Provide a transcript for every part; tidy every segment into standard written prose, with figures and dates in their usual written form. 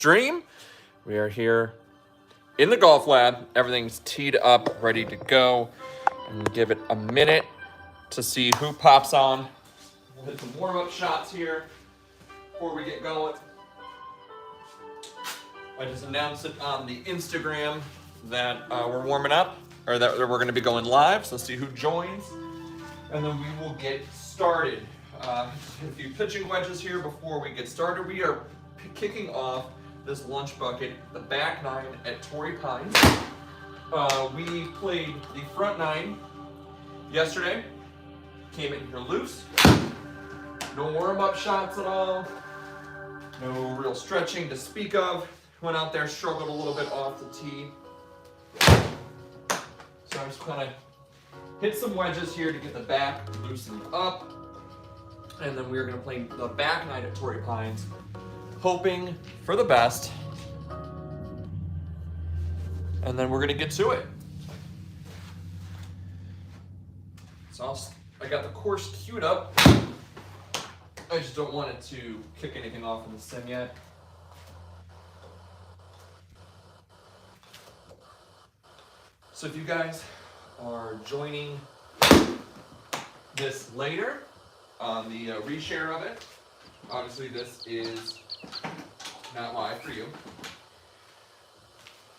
Dream. We are here in the golf lab. Everything's teed up, ready to go. And give it a minute to see who pops on. We'll hit some warm-up shots here before we get going. I just announced it on the Instagram that we're warming up, or that we're going to be going live. So let's see who joins, and then we will get started. A few pitching wedges here before we get started. We are kicking off this lunch bucket, the back nine at Torrey Pines. We played the front nine yesterday. Came in here loose. No warm-up shots at all. No real stretching to speak of. Went out there, struggled a little bit off the tee. So I'm just kind of hit some wedges here to get the back loosened up. And then we're going to play the back nine at Torrey Pines, hoping for the best. And then we're going to get to it. So I got the course queued up. I just don't want it to kick anything off in the sim yet. So if you guys are joining this later on the reshare of it, obviously this is not live for you.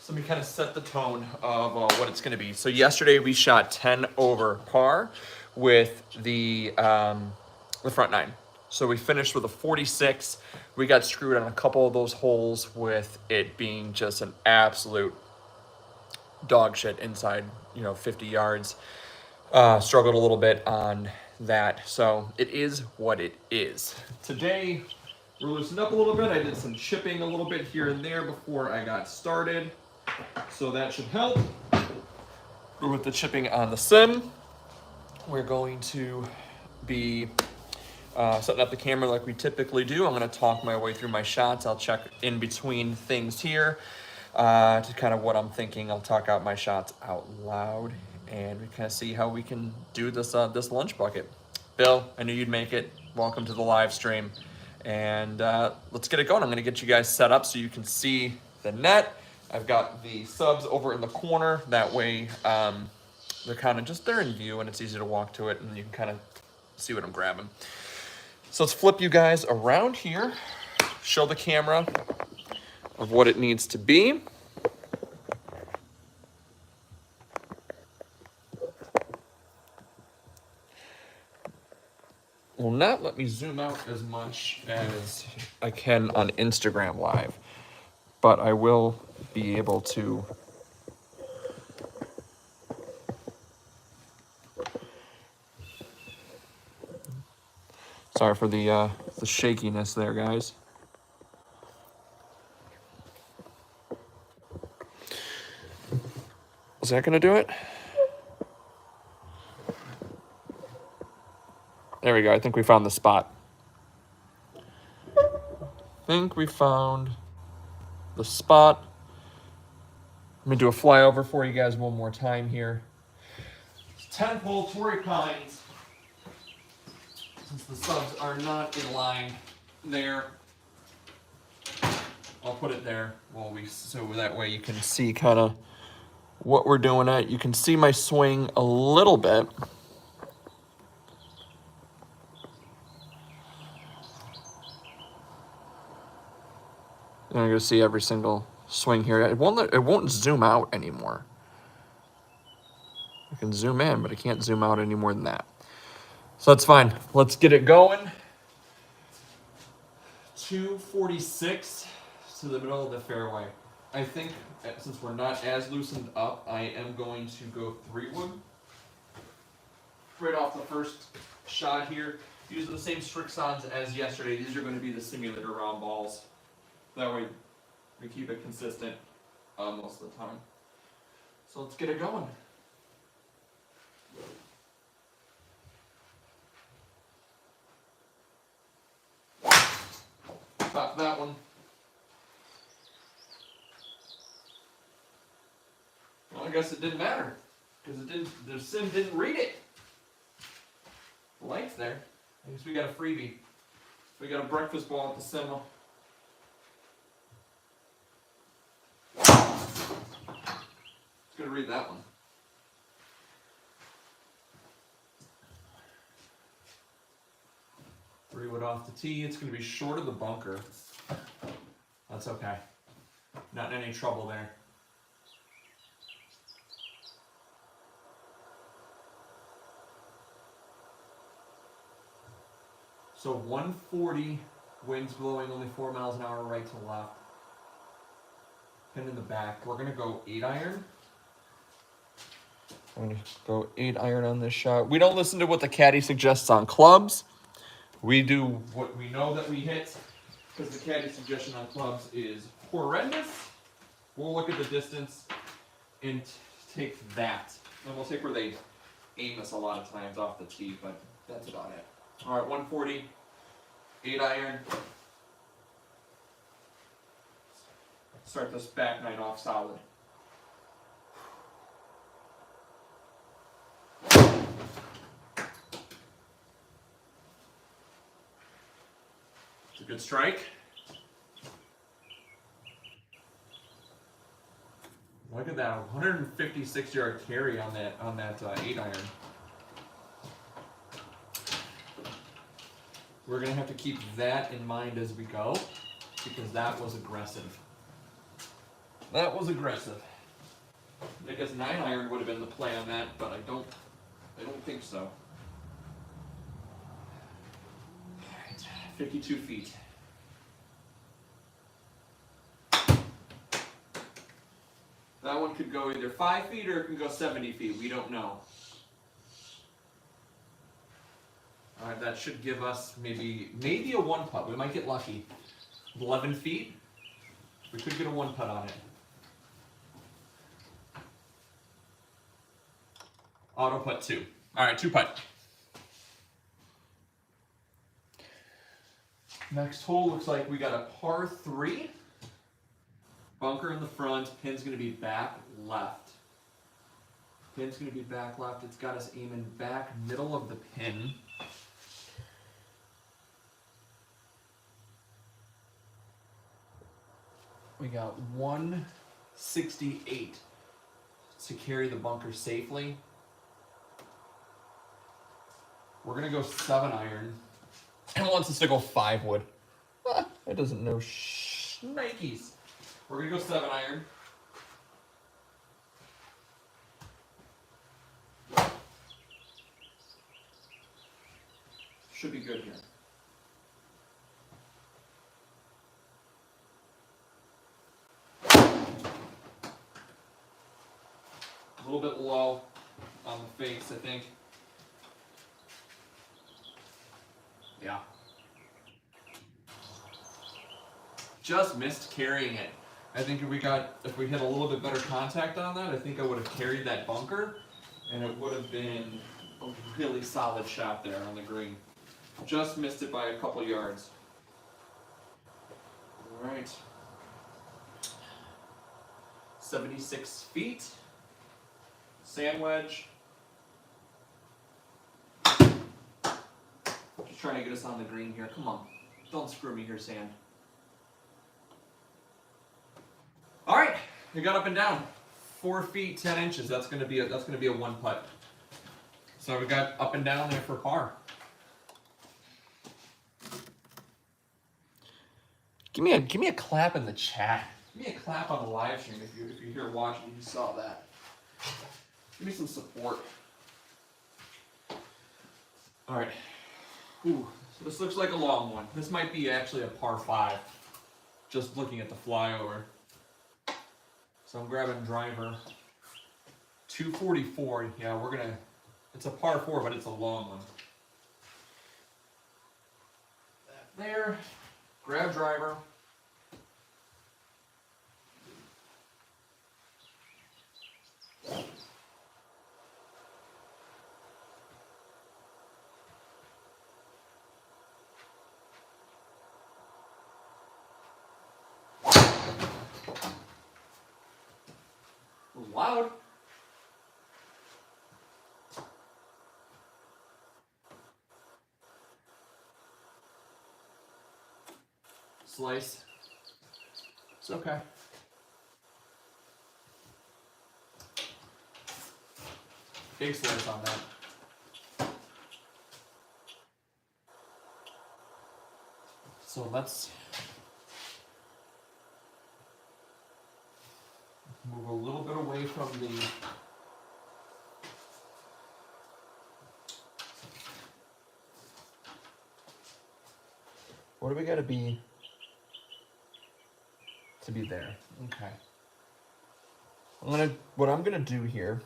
So let me kind of set the tone of what it's going to be. So yesterday we shot 10 over par with the front nine. So we finished with a 46. We got screwed on a couple of those holes with it being just an absolute dog shit inside, 50 yards. Struggled a little bit on that. So it is what it is. Today, we're loosened up a little bit. I did some chipping a little bit here and there before I got started. So that should help. With the chipping on the sim, we're going to be setting up the camera like we typically do. I'm going to talk my way through my shots. I'll check in between things here to kind of what I'm thinking. I'll talk out my shots out loud, and we kind of see how we can do this this lunch bucket. Bill, I knew you'd make it. Welcome to the live stream. And let's get it going. I'm going to get you guys set up so you can see the net. I've got the subs over in the corner. That way they're kind of just there in view, and it's easy to walk to it, and you can kind of see what I'm grabbing. So let's flip you guys around here, show the camera of what it needs to be. Will not let me zoom out as much as I can on Instagram Live, but I will be able to sorry for the shakiness there, guys. Is that gonna do it? There we go. I think we found the spot. I think we found the spot. I'm gonna do a flyover for you guys one more time here. 10th hole, Torrey Pines. Since the subs are not in line there, I'll put it there so that way you can see kind of what we're doing at. You can see my swing a little bit. And I'm gonna see every single swing here. It won't zoom out anymore. I can zoom in, but I can't zoom out any more than that. So that's fine. Let's get it going. 246 to the middle of the fairway. I think since we're not as loosened up, I am going to go 3-wood. Right off the first shot here. Using the same Strixons as yesterday. These are going to be the simulator round balls. That way we keep it consistent most of the time. So let's get it going. Stop that one. Well, I guess it didn't matter because the sim didn't read it. The light's there. I guess we got a freebie. We got a breakfast ball at the sim. read that one. Three wood off the tee. It's going to be short of the bunker. That's okay. Not in any trouble there. So 140, winds blowing only 4 miles an hour right to left. Pin in the back. We're going to go 8-iron. I'm going to go 8-iron on this shot. We don't listen to what the caddy suggests on clubs. We do what we know that we hit, because the caddy suggestion on clubs is horrendous. We'll look at the distance and take that. And we'll take where they aim us a lot of times off the tee, but that's about it. All right, 140, 8-iron. Start this back nine off solid. It's a good strike. Look at that 156-yard carry on that 8-iron. We're going to have to keep that in mind as we go, because that was aggressive. That was aggressive. I guess 9-iron would have been the play on that, but I don't think so. All right, 52 feet. That one could go either 5 feet or it can go 70 feet. We don't know. All right, that should give us maybe a one putt. We might get lucky. 11 feet. We could get a one putt on it. Auto putt 2. All right, 2 putt. Next hole looks like we got a par 3. Bunker in the front. Pin's going to be back left. Pin's going to be back left. It's got us aiming back middle of the pin. We got 168 to carry the bunker safely. We're going to go 7-iron. And wants us to go 5 wood. It doesn't know shnikes. We're going to go 7-iron. Should be good here. A little bit low on the face, I think. Yeah. Just missed carrying it. I think if we hit a little bit better contact on that, I think I would have carried that bunker, and it would have been a really solid shot there on the green. Just missed it by a couple yards. All right. 76 feet. Sand wedge. Just trying to get us on the green here. Come on. Don't screw me here, sand. All right. We got up and down. 4 feet, 10 inches. That's gonna be a one putt. So we got up and down there for par. Give me a clap in the chat. Give me a clap on the live stream if you're here watching and you saw that. Give me some support. All right. Ooh, so this looks like a long one. This might be actually a par 5. Just looking at the flyover. So I'm grabbing driver. 244. Yeah, it's a par 4, but it's a long one. There. Grab driver. Loud. Slice. It's okay. Big slice on that. So let's move a little bit away from the what do we got to be there? Okay. What I'm gonna do here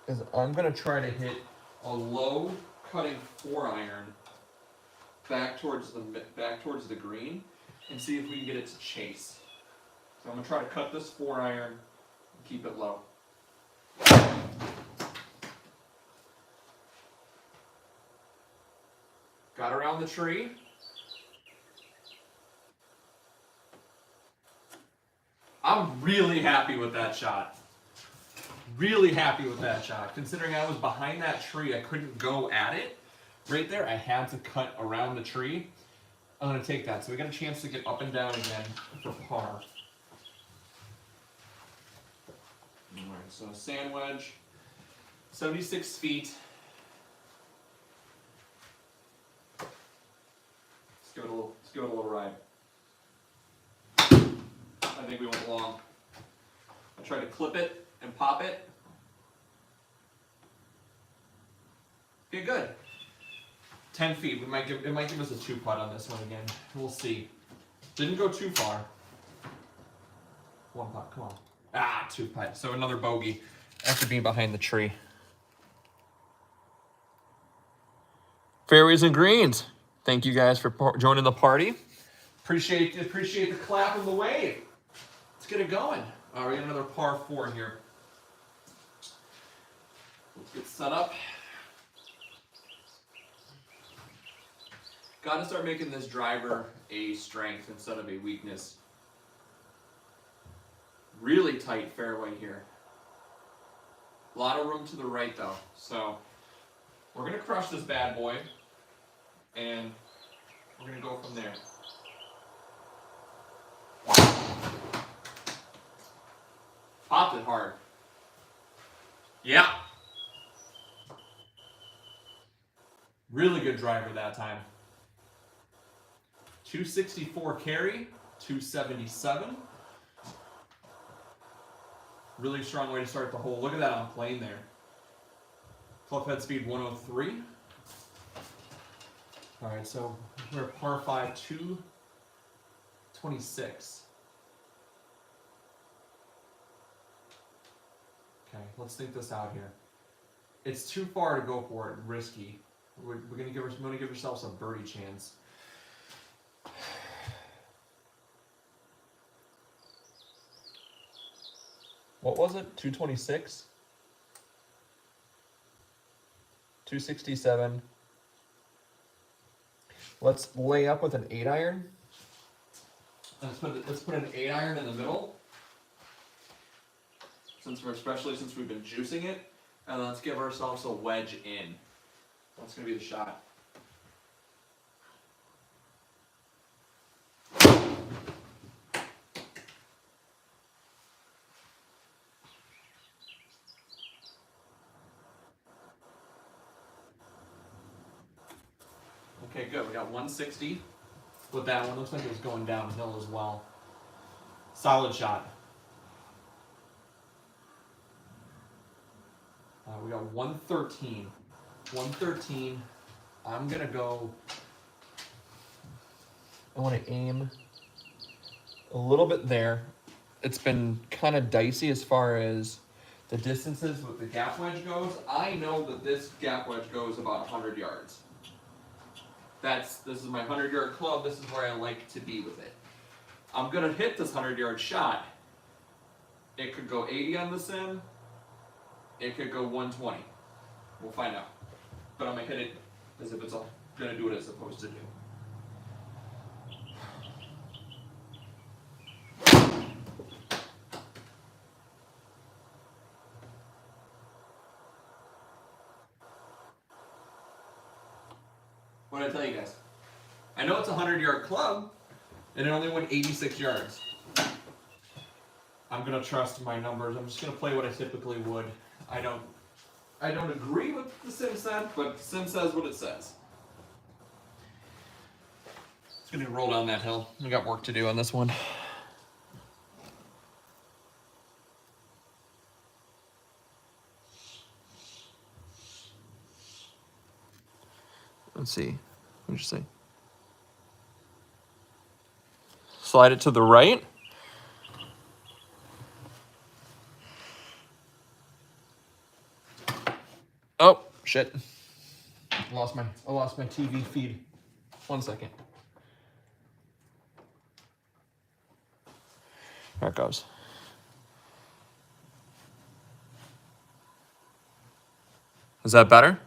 is I'm gonna try to hit a low cutting 4-iron back towards the green and see if we can get it to chase. So I'm gonna try to cut this 4-iron and keep it low. Got around the tree. I'm really happy with that shot. Really happy with that shot. Considering I was behind that tree, I couldn't go at it. Right there, I had to cut around the tree. I'm gonna take that. So we got a chance to get up and down again for par. Alright, so sand wedge, 76 feet. Let's give it a little ride. I think we went long. I tried to clip it and pop it. Okay, good. 10 feet. It might give us a 2-putt on this one again. We'll see. Didn't go too far. 1 putt. Come on. 2-putt. So another bogey after being behind the tree. Fairways and greens. Thank you guys for joining the party. Appreciate the clap and the wave. Let's get it going. All right, we got another par 4 here. Let's get set up. Got to start making this driver a strength instead of a weakness. Really tight fairway here. A lot of room to the right though. So we're gonna crush this bad boy and we're gonna go from there. Popped it hard. Yeah. Really good driver that time. 264 carry, 277. Really strong way to start the hole. Look at that on plane there. Club head speed 103. All right, so we're par 5, 226. Okay, let's think this out here. It's too far to go for it, risky. We're gonna give ourselves a birdie chance. What was it? 226? 267. Let's lay up with an 8-iron. Let's put an 8-iron in the middle. Especially since we've been juicing it. And let's give ourselves a wedge in. That's gonna be the shot. Okay, good. We got 160 with that one. Looks like it was going downhill as well. Solid shot. We got 113. 113. I'm going to go. I want to aim a little bit there. It's been kind of dicey as far as the distances with the gap wedge goes. I know that this gap wedge goes about 100 yards. This is my 100-yard club. This is where I like to be with it. I'm going to hit this 100-yard shot. It could go 80 on the sim. It could go 120. We'll find out. But I'm going to hit it as if it's going to do what it's supposed to do. What did I tell you guys? I know it's a 100-yard club, and it only went 86 yards. I'm going to trust my numbers. I'm just going to play what I typically would. I don't agree with the sim said, but the sim says what it says. It's gonna roll down that hill. We got work to do on this one. Let's see. What did you say? Slide it to the right. Oh shit! I lost my TV feed. 1 second. There it goes. Is that better?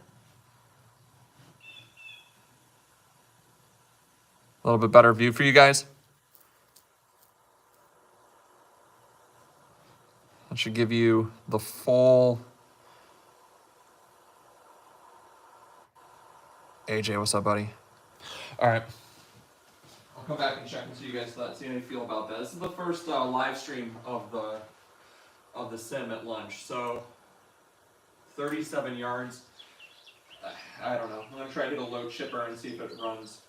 A little bit better view for you guys. That should give you the full. AJ, what's up, buddy? All right. I'll come back and check and see you guys see how you feel about that. This is the first live stream of the sim at lunch. So 37 yards. I don't know. I'm gonna try to hit a low chipper and see if it runs.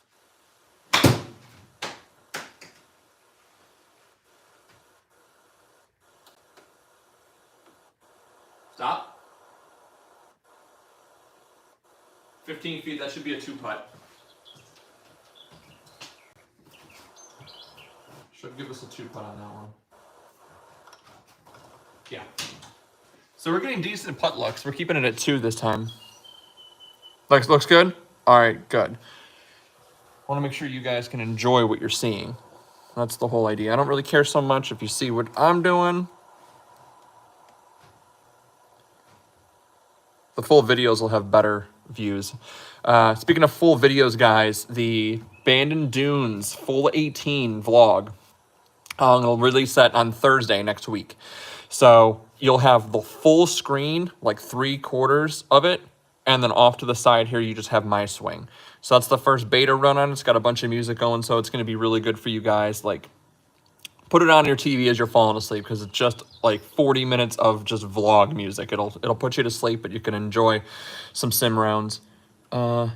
Stop. 15 feet, that should be a 2-putt. Should give us a 2-putt on that one. Yeah. So we're getting decent putt looks. We're keeping it at 2 this time. Looks good? All right, good. I want to make sure you guys can enjoy what you're seeing. That's the whole idea. I don't really care so much if you see what I'm doing. The full videos will have better views. Speaking of full videos, guys, the Bandon Dunes full 18 vlog, I'll release that on Thursday next week. So you'll have the full screen, like 3/4 of it, and then off to the side here, you just have my swing. So that's the first beta run on it. It's got a bunch of music going, so it's going to be really good for you guys. Like, put it on your TV as you're falling asleep because it's just like 40 minutes of just vlog music. It'll put you to sleep, but you can enjoy some sim rounds. I'm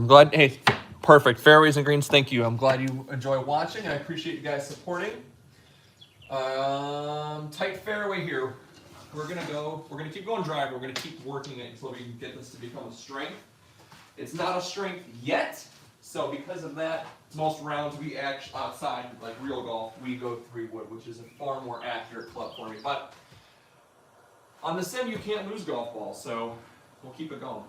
glad. Hey, perfect. Fairways and greens. Thank you. I'm glad you enjoy watching. I appreciate you guys supporting. Tight fairway here. We're gonna keep going drive. We're gonna keep working it until we can get this to become a strength. It's not a strength yet. So because of that, most rounds we actually outside, like real golf, we go 3-wood, which is a far more accurate club for me. But on the sim, you can't lose golf balls, so we'll keep it going.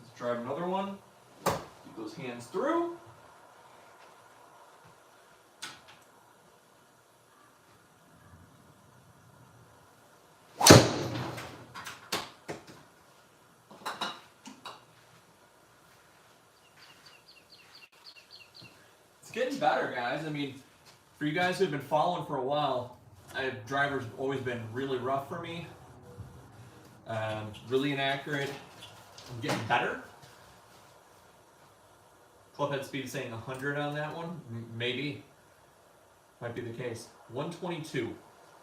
Let's try another one. Keep those hands through. It's getting better, guys. I mean, for you guys who've been following for a while, driver's always been really rough for me. Really inaccurate. I'm getting better. Clubhead speed saying 100 on that one. Maybe. Might be the case. 122.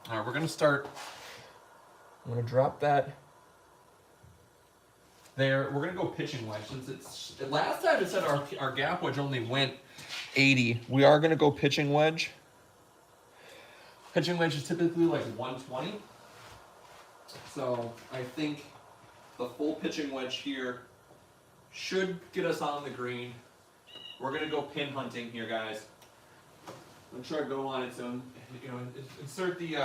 All right, we're going to start. I'm going to drop that there. We're going to go pitching wedge. Since it's last time it said our gap wedge only went 80. We are going to go pitching wedge. Pitching wedge is typically like 120. So I think the full pitching wedge here should get us on the green. We're going to go pin hunting here, guys. I'm try to go on its own. Insert the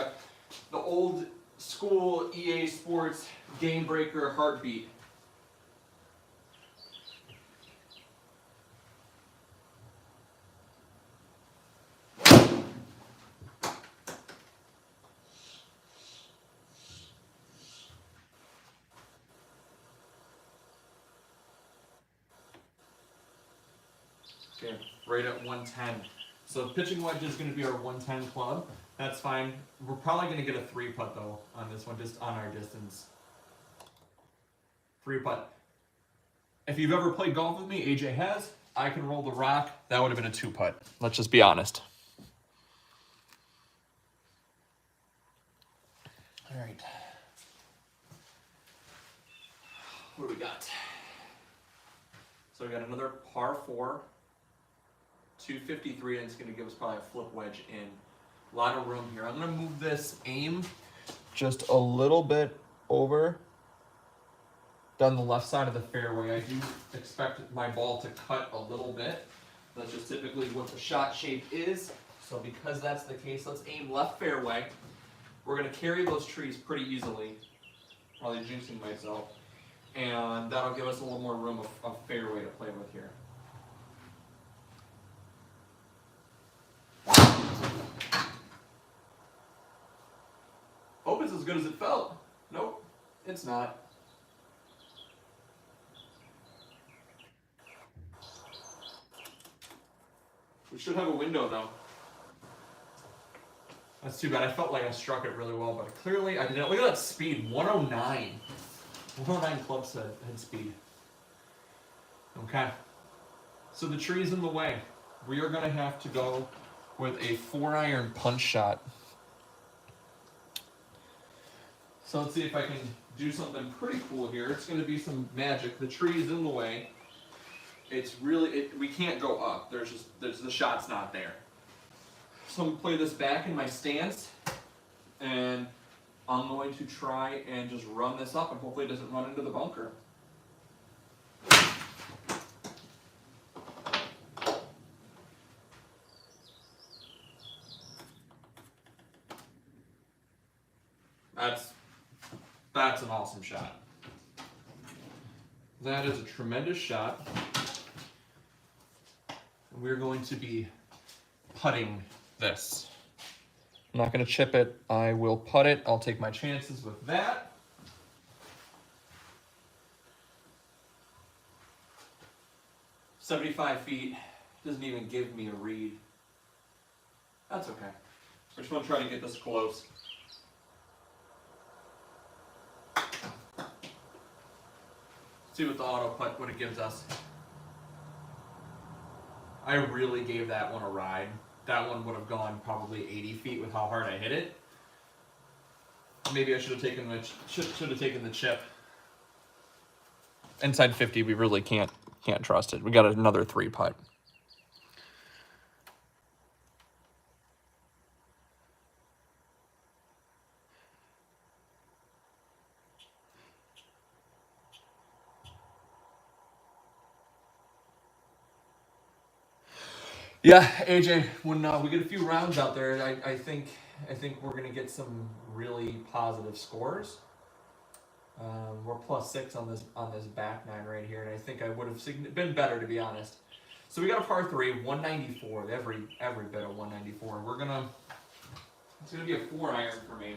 old school EA Sports game breaker heartbeat. Okay, right at 110. So pitching wedge is going to be our 110 club. That's fine. We're probably going to get a 3-putt though on this one, just on our distance. 3-putt. If you've ever played golf with me, AJ has. I can roll the rock. That would have been a 2-putt. Let's just be honest. All right. What do we got? So we got another par 4, 253, and it's going to give us probably a flip wedge in. A lot of room here. I'm going to move this aim just a little bit over down the left side of the fairway. I do expect my ball to cut a little bit. That's just typically what the shot shape is. So because that's the case, let's aim left fairway. We're going to carry those trees pretty easily. Probably jinxing myself. And that'll give us a little more room of fairway to play with here. Hope it's as good as it felt. Nope, it's not. We should have a window though. That's too bad. I felt like I struck it really well, but clearly I didn't. Look at that speed, 109. 109 club head speed. Okay. So the tree's in the way. We are going to have to go with a 4-iron punch shot. So let's see if I can do something pretty cool here. It's going to be some magic. The tree is in the way. It's really, we can't go up. The shot's not there. So I'm going to play this back in my stance, and I'm going to try and just run this up, and hopefully it doesn't run into the bunker. That's an awesome shot. That is a tremendous shot. We're going to be putting this. I'm not going to chip it. I will putt it. I'll take my chances with that. "75 feet doesn't even give me a read. That's okay. I just want to try to get this close. See what the auto putt, what it gives us. I really gave that one a ride. That one would have gone probably 80 feet with how hard I hit it. Maybe I should have taken the chip. Inside 50, we really can't trust it. We got another 3 putt. Yeah, AJ, when we get a few rounds out there, I think we're gonna get some really positive scores. We're +6 on this back nine right here, and I think I would have been better, to be honest. So we got a par 3, 194, every bit of 194. It's gonna be a 4-iron for me.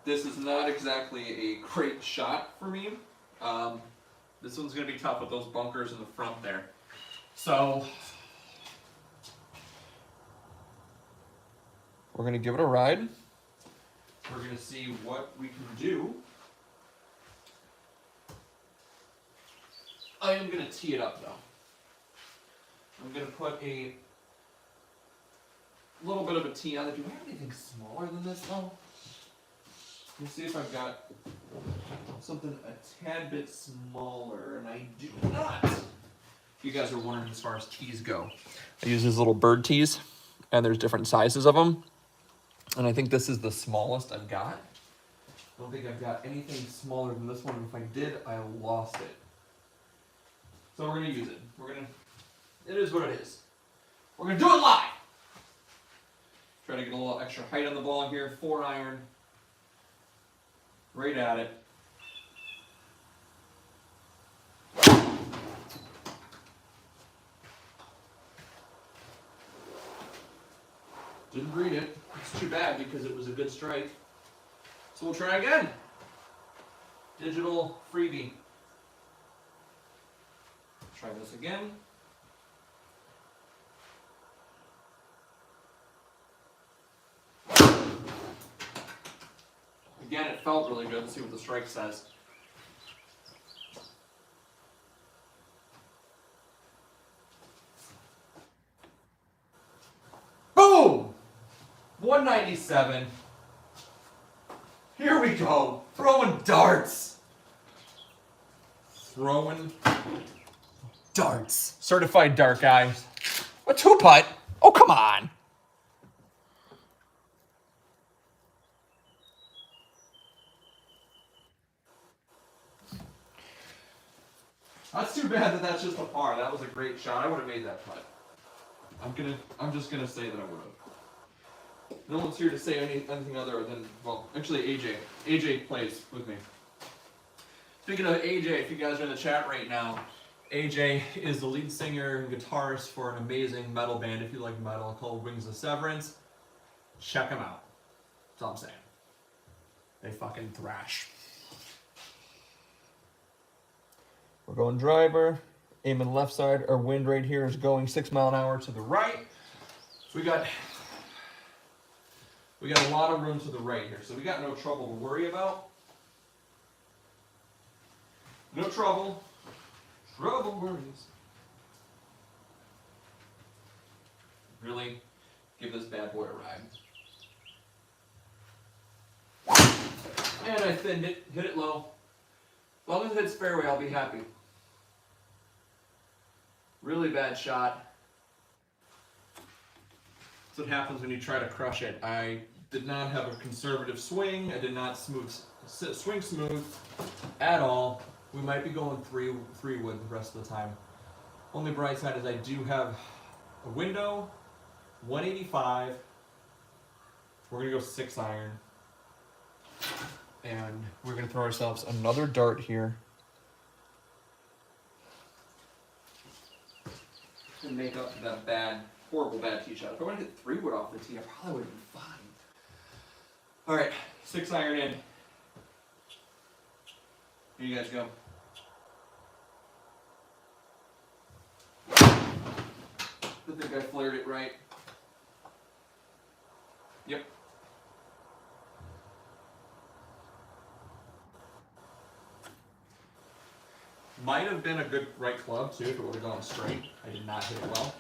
This is not exactly a great shot for me. This one's gonna be tough with those bunkers in the front there. So we're going to give it a ride. We're going to see what we can do. I am going to tee it up, though. I'm going to put a little bit of a tee on it. Do I have anything smaller than this, though? Let me see if I've got something a tad bit smaller, and I do not. You guys are wondering as far as tees go. I use these little bird tees, and there's different sizes of them. And I think this is the smallest I've got. I don't think I've got anything smaller than this one. If I did, I lost it. So we're gonna use it. It is what it is. We're gonna do it live. Try to get a little extra height on the ball here. 4-iron. Right at it. Didn't read it. It's too bad because it was a good strike. So we'll try again. Digital freebie. Try this again. Again, it felt really good. Let's see what the strike says. Boom! 197. Here we go. Throwing darts. Throwing darts. Certified dart, guys. A 2-putt? Oh, come on. That's too bad that that's just a par. That was a great shot. I would have made that putt. I'm just gonna say that I would have. No one's here to say anything other than, well, actually AJ. AJ plays with me. Speaking of AJ, if you guys are in the chat right now, AJ is the lead singer and guitarist for an amazing metal band, if you like metal, called Wings of Severance. Check them out. That's all I'm saying. They fucking thrash. We're going driver, aiming left side. Our wind right here is going 6 mile an hour to the right. So we got a lot of room to the right here. So we got no trouble to worry about. No trouble. Trouble worries. Really give this bad boy a ride. And I thinned it, hit it low. As long as it hits fairway, I'll be happy. Really bad shot. That's what happens when you try to crush it. I did not have a conservative swing. I did not swing smooth at all. We might be going three wood the rest of the time. Only bright side is I do have a window, 185. We're gonna go 6 iron. And we're gonna throw ourselves another dart here. And make up for that horrible bad tee shot. If I would have hit 3 wood off the tee, I probably would have been fine. All right, 6 iron in. Here you guys go. I think I flared it right. Yep. Might have been a good right club too if it would have gone straight. I did not hit it well.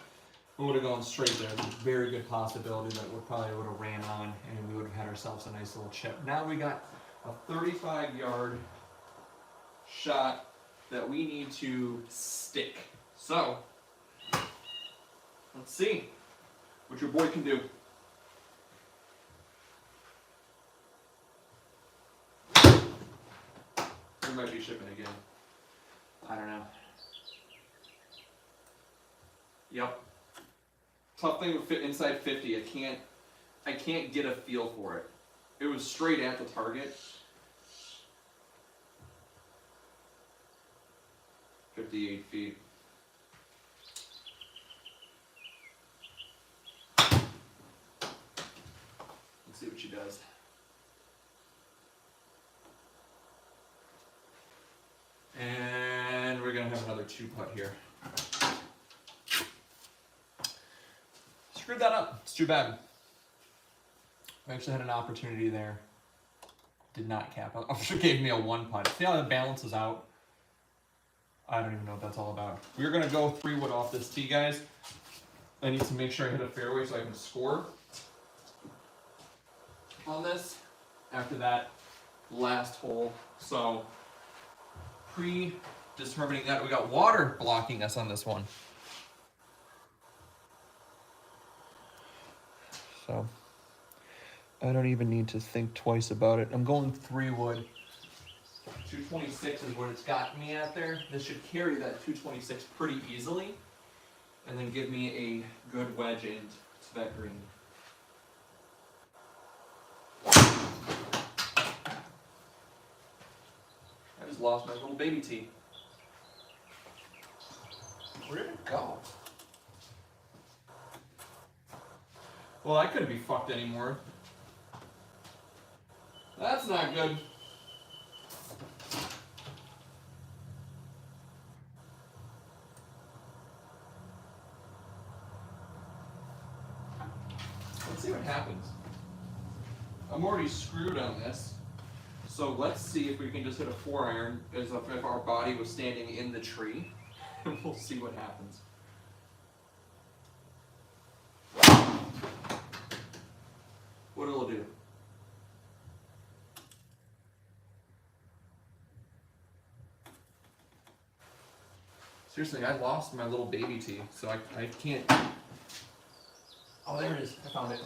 If it would have gone straight there, there's a very good possibility that it probably would have ran on and we would have had ourselves a nice little chip. Now we got a 35-yard shot that we need to stick. So, let's see what your boy can do. We might be shipping again. I don't know. Yep. Tough thing with fit inside 50. I can't get a feel for it. It was straight at the target. 58 feet. Let's see what she does. And we're gonna have another 2-putt here. Screwed that up. It's too bad. I actually had an opportunity there. Did not cap. I should have gave me a 1-putt. See how that balances out? I don't even know what that's all about. We're gonna go 3 wood off this tee, guys. I need to make sure I hit a fairway so I can score on this after that last hole. So pre-determining that, we got water blocking us on this one. So I don't even need to think twice about it. I'm going 3 wood. 226 is what it's got me at there. This should carry that 226 pretty easily and then give me a good wedge into that green. I just lost my little baby tee. Where did it go? Well, I couldn't be fucked anymore. That's not good. Let's see what happens. I'm already screwed on this. So let's see if we can just hit a 4-iron as if our body was standing in the tree. And we'll see what happens. What it'll do. Seriously, I lost my little baby tee, so I can't. Oh, there it is. I found it.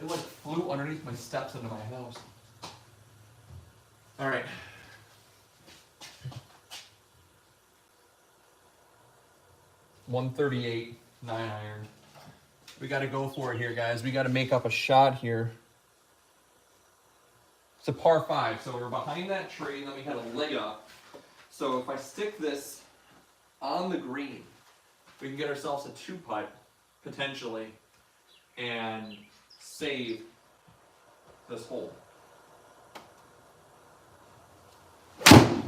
It like flew underneath my steps into my house. All right. .138 9-iron. We got to go for it here, guys. We got to make up a shot here. It's a par 5, so we're behind that tree, and then we had a leg up. So if I stick this on the green, we can get ourselves a 2-putt, potentially, and save this hole. Oh,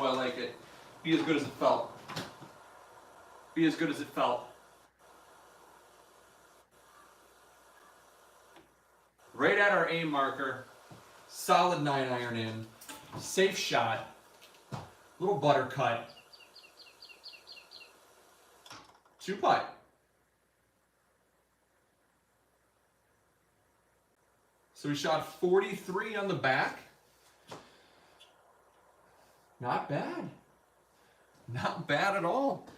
I like it. Be as good as it felt. Be as good as it felt. Right at our aim marker. Solid 9-iron in. Safe shot. Little butter cut. 2-putt. So we shot 43 on the back. Not bad. Not bad at all.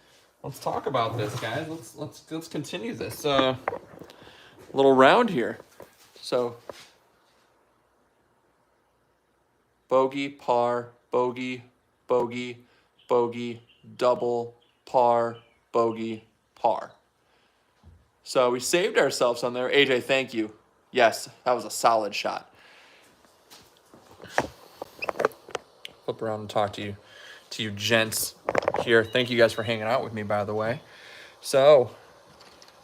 Let's talk about this, guys. Let's continue this little round here. So bogey, par, bogey, bogey, bogey, double, par, bogey, par. So we saved ourselves on there. AJ, thank you. Yes, that was a solid shot. Flip around and talk to you gents here. Thank you guys for hanging out with me, by the way. So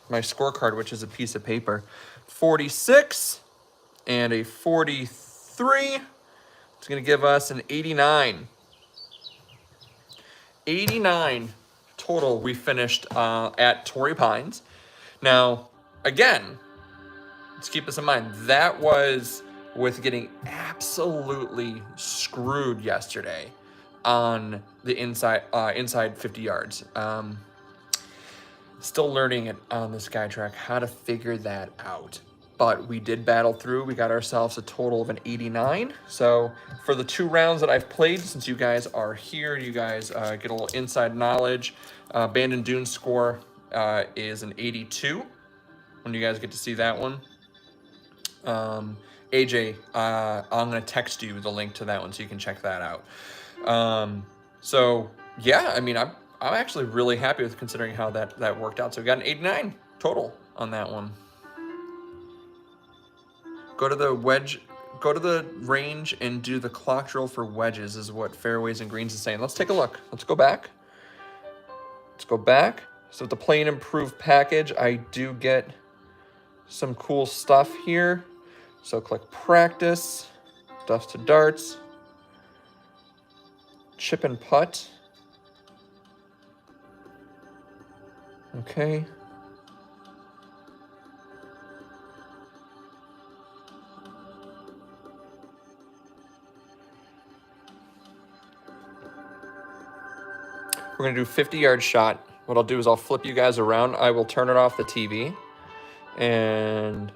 my scorecard, which is a piece of paper, 46 and a 43. It's going to give us an 89. 89 total we finished at Torrey Pines. Now, again, let's keep this in mind. That was with getting absolutely screwed yesterday on the inside 50 yards. Still learning it on the SkyTrak how to figure that out. But we did battle through. We got ourselves a total of an 89. So for the 2 rounds that I've played, since you guys are here, you guys get a little inside knowledge. Abandoned Dunes score is an 82 when you guys get to see that one. AJ, I'm going to text you the link to that one so you can check that out. So, yeah, I mean, I'm actually really happy with considering how that worked out. So we got an 89 total on that one. Go to the range and do the clock drill for wedges is what Fairways and Greens is saying. Let's take a look. Let's go back. Let's go back. So with the Play and Improve package, I do get some cool stuff here. So click Practice, Duffs to Darts, Chip and Putt. Okay. We're gonna do 50-yard shot. What I'll do is I'll flip you guys around. I will turn it off the TV and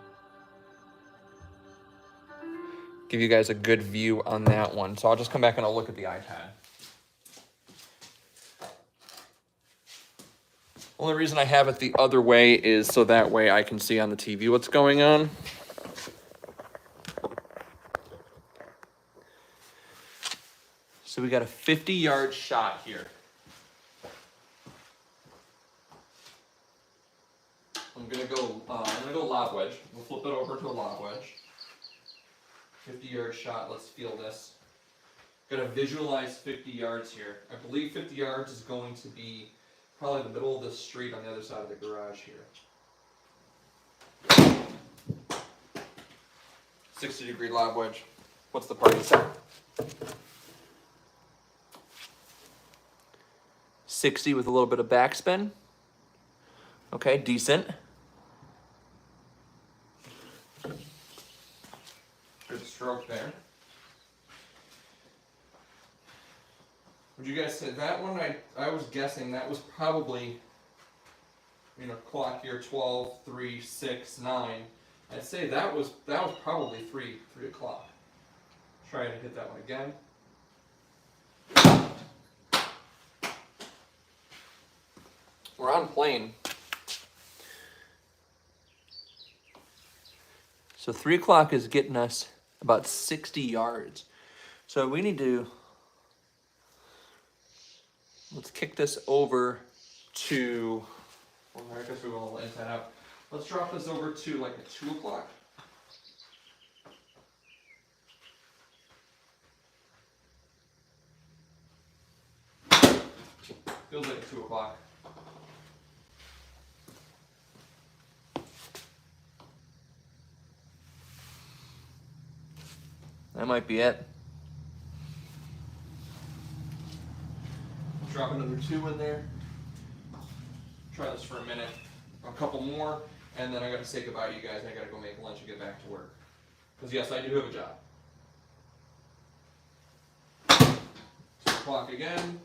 give you guys a good view on that one. So I'll just come back and I'll look at the iPad. Only reason I have it the other way is so that way I can see on the TV what's going on. So we got a 50-yard shot here. I'm gonna go lob wedge. We'll flip it over to a lob wedge. 50-yard shot. Let's feel this. Gotta visualize 50 yards here. I believe 50 yards is going to be probably the middle of the street on the other side of the garage here. 60-degree lob wedge. What's the party set? 60 with a little bit of backspin. Okay, decent. Good stroke there. Would you guys say that one? I was guessing that was probably, clock here 12, 3, 6, 9. I'd say that was probably 3 o'clock. Try to hit that one again. We're on plane. So 3 o'clock is getting us about 60 yards. So we need to, let's kick this over to, well, I guess we won't let that out. Let's drop this over to like a 2 o'clock. Feels like a 2 o'clock. That might be it. Drop another 2 in there. Try this for a minute. A couple more, and then I gotta say goodbye to you guys. I gotta go make lunch and get back to work. Because yes, I do have a job. 2 o'clock again.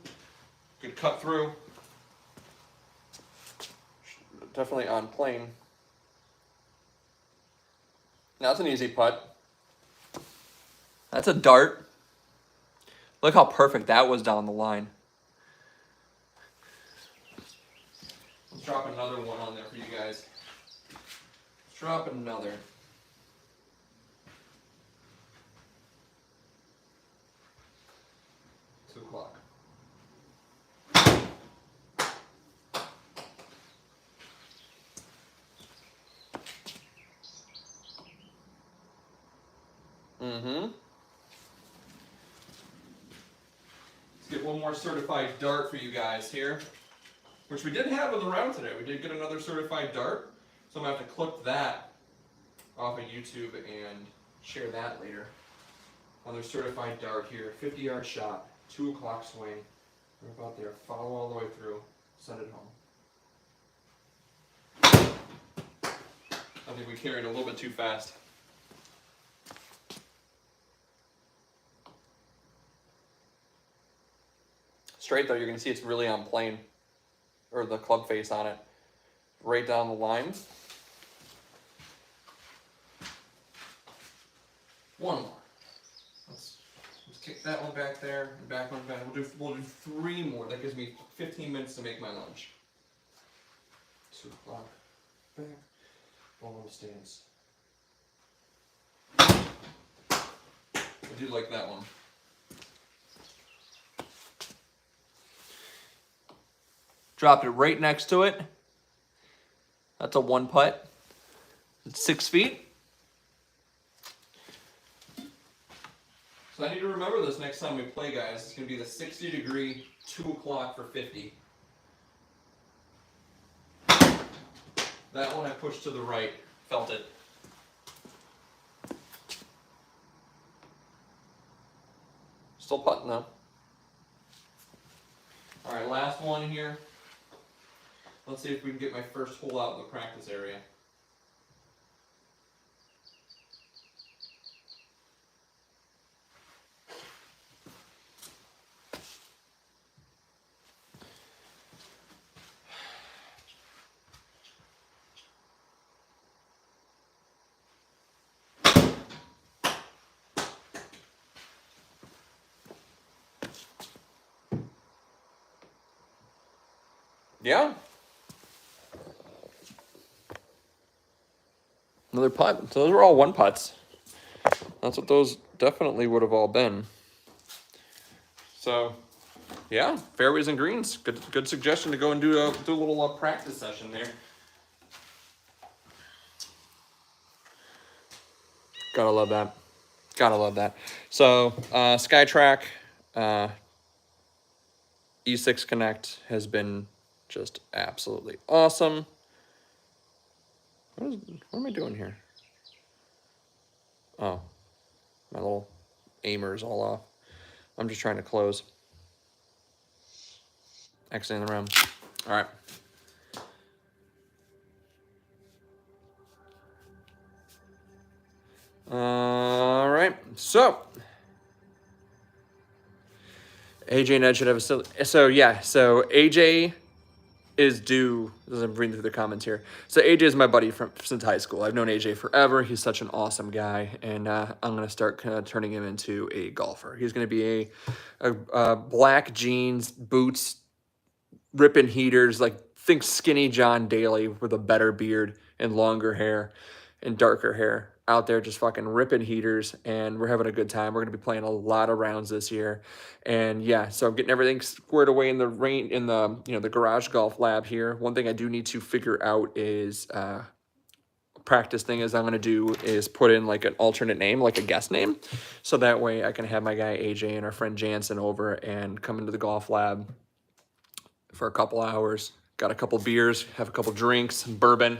Good cut through. Definitely on plane. Now it's an easy putt. That's a dart. Look how perfect that was down the line. Let's drop another one on there for you guys. Let's drop another. Two o'clock. Let's get one more certified dart for you guys here, which we did have on the round today. We did get another certified dart, so I'm gonna have to clip that off of YouTube and share that later. Another certified dart here, 50-yard shot, 2 o'clock swing. We're about there. Follow all the way through. Send it home. I think we carried a little bit too fast. Straight though, you're going to see it's really on plane, or the club face on it, right down the line. One more. Let's kick that one back there, and back one back. We'll do 3 more. That gives me 15 minutes to make my lunch. 2 o'clock. Back. Ball on the stands. I do like that one. Dropped it right next to it. That's a 1 putt. It's 6 feet. So I need to remember this next time we play, guys. It's going to be the 60-degree 2 o'clock for 50. That one I pushed to the right. Felt it. Still putting though. All right, last one here. Let's see if we can get my first hole out in the practice area. Yeah. Another putt. So those were all 1 putts. That's what those definitely would have all been. So, yeah, fairways and greens. Good suggestion to go and do a little practice session there. Gotta love that. Gotta love that. So, SkyTrak E6 Connect has been just absolutely awesome. What am I doing here? Oh, my little aimer is all off. I'm just trying to close. Exiting the round. All right. All right. So AJ and Ed should have a so AJ is due, as I'm reading through the comments here. So AJ is my buddy since high school. I've known AJ forever. He's such an awesome guy, and I'm going to start kind of turning him into a golfer. He's going to be a black jeans, boots, ripping heaters, like think skinny John Daly with a better beard and longer hair and darker hair out there just fucking ripping heaters, and we're having a good time. We're going to be playing a lot of rounds this year. And yeah, so I'm getting everything squared away in the rain, in the, you know, the garage golf lab here. One thing I do need to figure out is practice thing is I'm going to do is put in like an alternate name, like a guest name. So that way I can have my guy AJ and our friend Jansen over and come into the golf lab for a couple hours. Got a couple beers, have a couple drinks, some bourbon.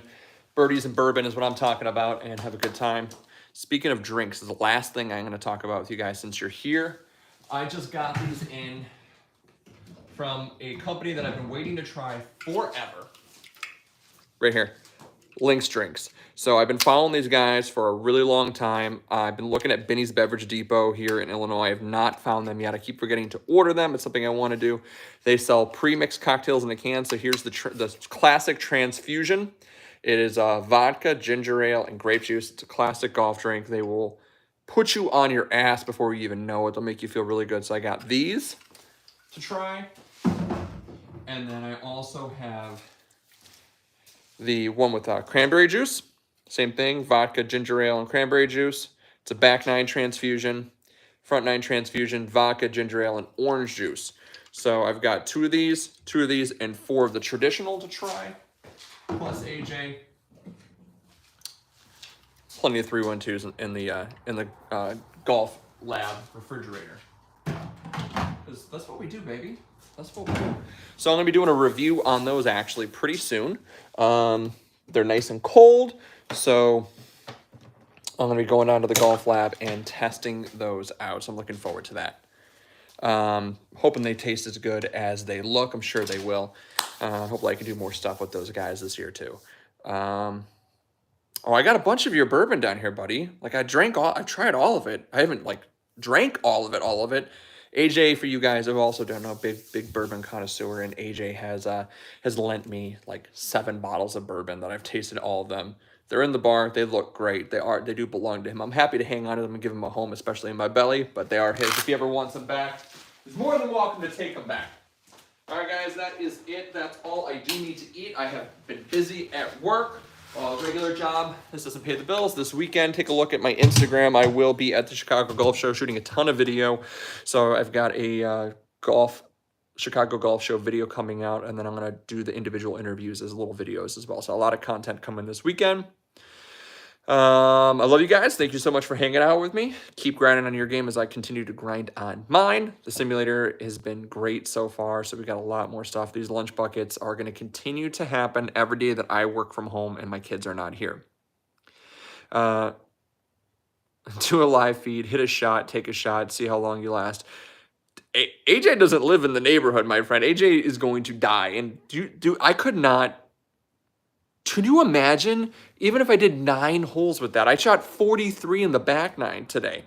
Birdies and bourbon is what I'm talking about, and have a good time. Speaking of drinks, is the last thing I'm going to talk about with you guys since you're here. I just got these in from a company that I've been waiting to try forever. Right here, Lynx Drinks. So I've been following these guys for a really long time. I've been looking at Benny's Beverage Depot here in Illinois. I have not found them yet. I keep forgetting to order them. It's something I want to do. They sell pre-mixed cocktails in a can. So here's the classic transfusion. It is vodka, ginger ale, and grape juice. It's a classic golf drink. They will put you on your ass before you even know it. They'll make you feel really good. So I got these to try. And then I also have the one with cranberry juice. Same thing, vodka, ginger ale, and cranberry juice. It's a back nine transfusion, front nine transfusion, vodka, ginger ale, and orange juice. So I've got two of these, and 4 of the traditional to try. Plus AJ, plenty of 312s in the golf lab refrigerator. That's what we do, baby. That's what we do. So I'm gonna be doing a review on those actually pretty soon. They're nice and cold, so I'm gonna be going down to the golf lab and testing those out. So I'm looking forward to that. Hoping they taste as good as they look. I'm sure they will. Hopefully I can do more stuff with those guys this year too. Oh, I got a bunch of your bourbon down here, buddy. Like I tried all of it. I haven't like drank all of it. AJ, for you guys, I've also done a big bourbon connoisseur, and AJ has lent me like 7 bottles of bourbon that I've tasted all of them. They're in the bar. They look great. They do belong to him. I'm happy to hang on to them and give him a home, especially in my belly, but they are his. If he ever wants them back, he's more than welcome to take them back. All right, guys, that is it. That's all I do need to eat. I have been busy at work. Regular job. This doesn't pay the bills. This weekend, take a look at my Instagram. I will be at the Chicago Golf Show shooting a ton of video. So I've got a Chicago Golf Show video coming out, and then I'm going to do the individual interviews as little videos as well. So a lot of content coming this weekend. I love you guys. Thank you so much for hanging out with me. Keep grinding on your game as I continue to grind on mine. The simulator has been great so far, so we got a lot more stuff. These lunch buckets are going to continue to happen every day that I work from home and my kids are not here. Do a live feed, hit a shot, take a shot, see how long you last. AJ doesn't live in the neighborhood, my friend. AJ is going to die, and I could not. Could you imagine, even if I did 9 holes with that? I shot 43 in the back 9 today.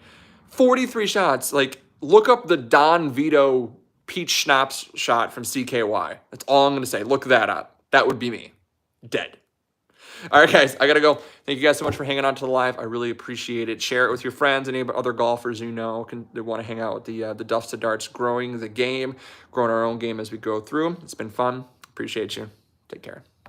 43 shots. Like, look up the Don Vito peach schnapps shot from CKY. That's all I'm going to say. Look that up. That would be me. Dead. All right, guys, I got to go. Thank you guys so much for hanging on to the live. I really appreciate it. Share it with your friends, any other golfers you know that want to hang out with the Duffs to Darts, growing the game, growing our own game as we go through. It's been fun. Appreciate you. Take care.